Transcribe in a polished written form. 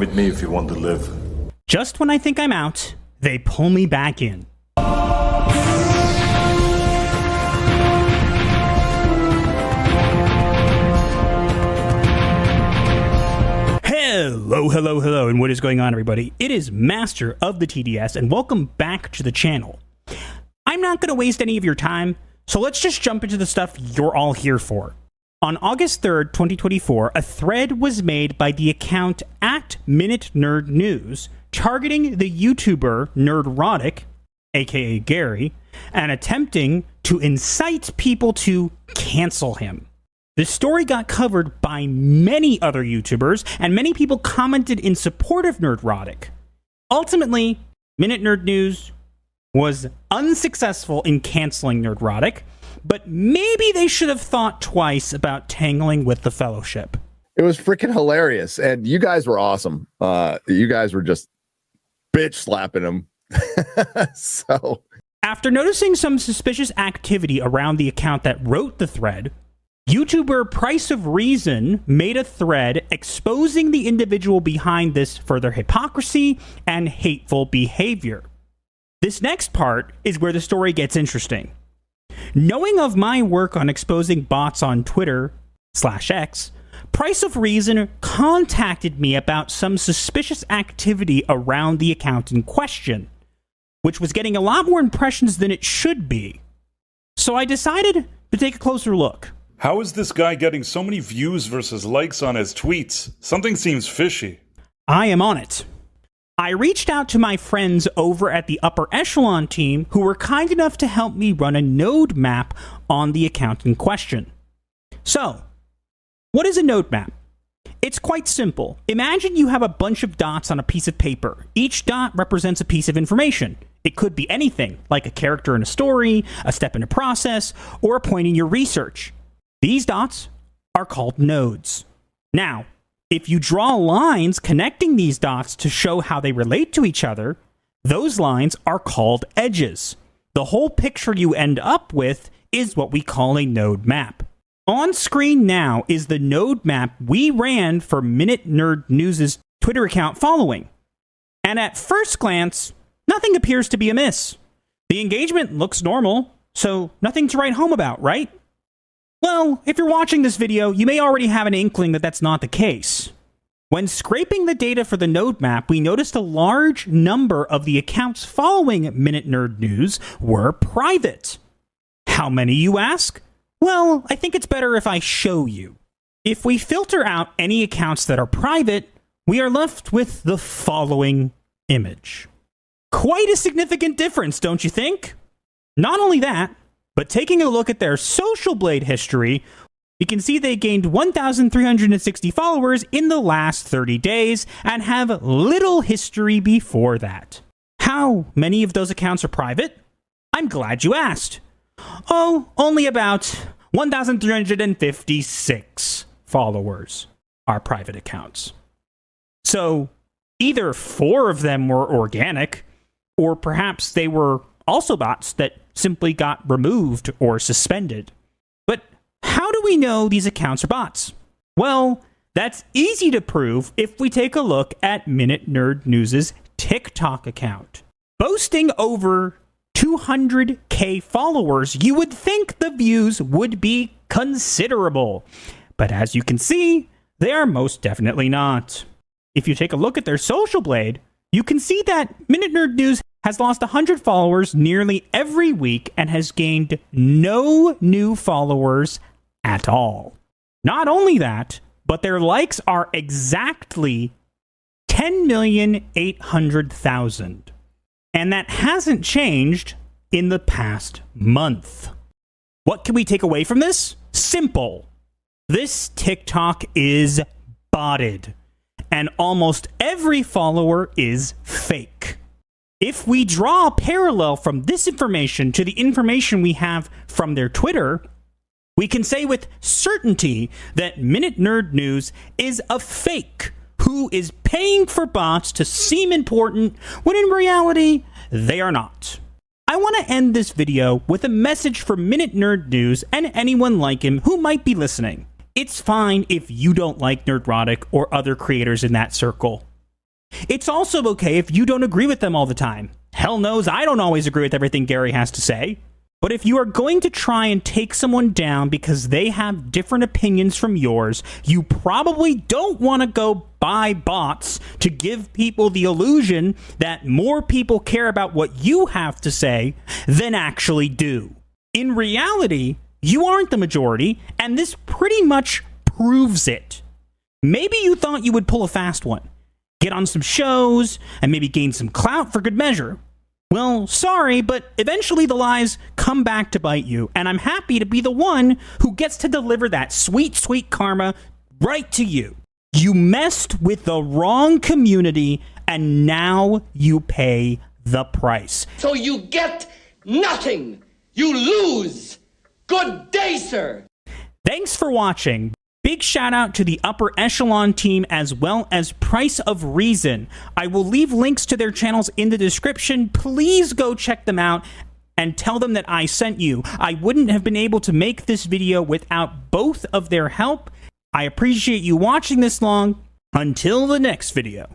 with me if you want to live. Just when I think I'm out, they pull me back in. Hello, and what is going on, everybody? It is Master of the TDS, and welcome back to the channel. I'm not going to waste any of your time, so let's just jump into the stuff you're all here for. On August 3rd, 2024, a thread was made by the account @MinuteNerdNews targeting the YouTuber Nerdrotic, aka Gary, and attempting to incite people to cancel him. The story got covered by many other YouTubers, and many people commented in support of Nerdrotic. Ultimately, Minute Nerd News was unsuccessful in canceling Nerdrotic, but maybe they should have thought twice about tangling with the Fellowship. It was freaking hilarious, and you guys were awesome. You guys were just bitch slapping him. So, after noticing some suspicious activity around the account that wrote the thread, YouTuber Price of Reason made a thread exposing the individual behind this further hypocrisy and hateful behavior. This next part is where the story gets interesting. Knowing of my work on exposing bots on Twitter/X, Price of Reason contacted me about some suspicious activity around the account in question, which was getting a lot more impressions than it should be. So I decided to take a closer look. How is this guy getting so many views versus likes on his tweets? Something seems fishy. I am on it. I reached out to my friends over at the Upper Echelon team who were kind enough to help me run a node map on the account in question. So, what is a node map? It's quite simple. Imagine you have a bunch of dots on a piece of paper. Each dot represents a piece of information. It could be anything, like a character in a story, a step in a process, or a point in your research. These dots are called nodes. Now, if you draw lines connecting these dots to show how they relate to each other, those lines are called edges. The whole picture you end up with is what we call a node map. On screen now is the node map we ran for Minute Nerd News' Twitter account following. And at first glance, nothing appears to be amiss. The engagement looks normal, so nothing to write home about, right? Well, if you're watching this video, you may already have an inkling that that's not the case. When scraping the data for the node map, we noticed a large number of the accounts following Minute Nerd News were private. How many, you ask? Well, I think it's better if I show you. If we filter out any accounts that are private, we are left with the following image. Quite a significant difference, don't you think? Not only that, but taking a look at their Social Blade history, we can see they gained 1,360 followers in the last 30 days and have little history before that. How many of those accounts are private? I'm glad you asked. Oh, only about 1,356 followers are private accounts. So either 4 of them were organic, or perhaps they were also bots that simply got removed or suspended. But how do we know these accounts are bots? Well, that's easy to prove if we take a look at Minute Nerd News' TikTok account. Boasting over 200k followers, you would think the views would be considerable. But as you can see, they are most definitely not. If you take a look at their Social Blade, you can see that Minute Nerd News has lost 100 followers nearly every week and has gained no new followers at all. Not only that, but their likes are exactly 10,800,000. And that hasn't changed in the past month. What can we take away from this? Simple. This TikTok is botted, and almost every follower is fake. If we draw a parallel from this information to the information we have from their Twitter, we can say with certainty that Minute Nerd News is a fake who is paying for bots to seem important when in reality, they are not. I want to end this video with a message for Minute Nerd News and anyone like him who might be listening. It's fine if you don't like Nerdrotic or other creators in that circle. It's also okay if you don't agree with them all the time. Hell knows I don't always agree with everything Gary has to say. But if you are going to try and take someone down because they have different opinions from yours, you probably don't want to go buy bots to give people the illusion that more people care about what you have to say than actually do. In reality, you aren't the majority, and this pretty much proves it. Maybe you thought you would pull a fast one, get on some shows, and maybe gain some clout for good measure. Well, sorry, but eventually the lies come back to bite you, and I'm happy to be the one who gets to deliver that sweet, sweet karma right to you. You messed with the wrong community, and now you pay the price. So you get nothing. You lose. Good day, sir. Thanks for watching. Big shout out to the Upper Echelon team as well as Price of Reason. I will leave links to their channels in the description. Please go check them out and tell them that I sent you. I wouldn't have been able to make this video without both of their help. I appreciate you watching this long. Until the next video.